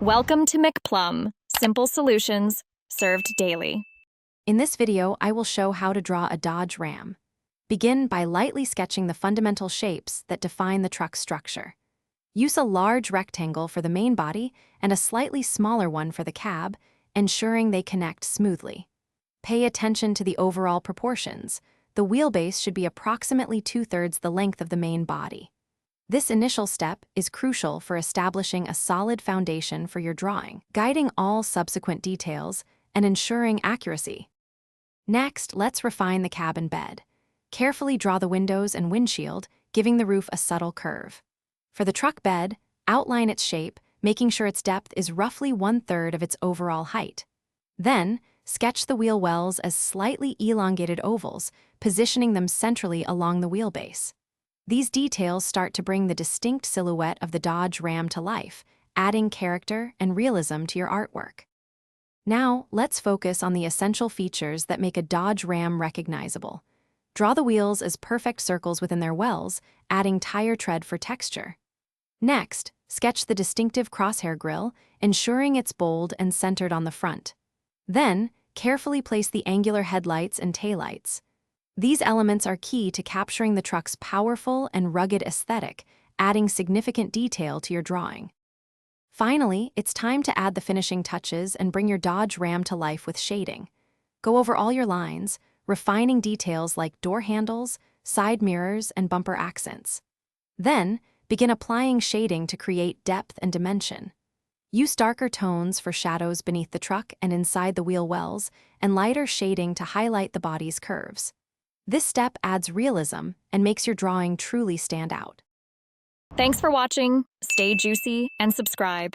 Welcome to McPlum, simple solutions served daily. In this video, I will show how to draw a Dodge Ram. Begin by lightly sketching the fundamental shapes that define the truck's structure. Use a large rectangle for the main body and a slightly smaller one for the cab, ensuring they connect smoothly. Pay attention to the overall proportions. The wheelbase should be approximately 2/3 the length of the main body. This initial step is crucial for establishing a solid foundation for your drawing, guiding all subsequent details and ensuring accuracy. Next, let's refine the cab and bed. Carefully draw the windows and windshield, giving the roof a subtle curve. For the truck bed, outline its shape, making sure its depth is roughly 1/3 of its overall height. Then, sketch the wheel wells as slightly elongated ovals, positioning them centrally along the wheelbase. These details start to bring the distinct silhouette of the Dodge Ram to life, adding character and realism to your artwork. Now, let's focus on the essential features that make a Dodge Ram recognizable. Draw the wheels as perfect circles within their wells, adding tire tread for texture. Next, sketch the distinctive crosshair grille, ensuring it's bold and centered on the front. Then, carefully place the angular headlights and taillights. These elements are key to capturing the truck's powerful and rugged aesthetic, adding significant detail to your drawing. Finally, it's time to add the finishing touches and bring your Dodge Ram to life with shading. Go over all your lines, refining details like door handles, side mirrors, and bumper accents. Then, begin applying shading to create depth and dimension. Use darker tones for shadows beneath the truck and inside the wheel wells, and lighter shading to highlight the body's curves. This step adds realism and makes your drawing truly stand out. Thanks for watching, stay juicy, and subscribe.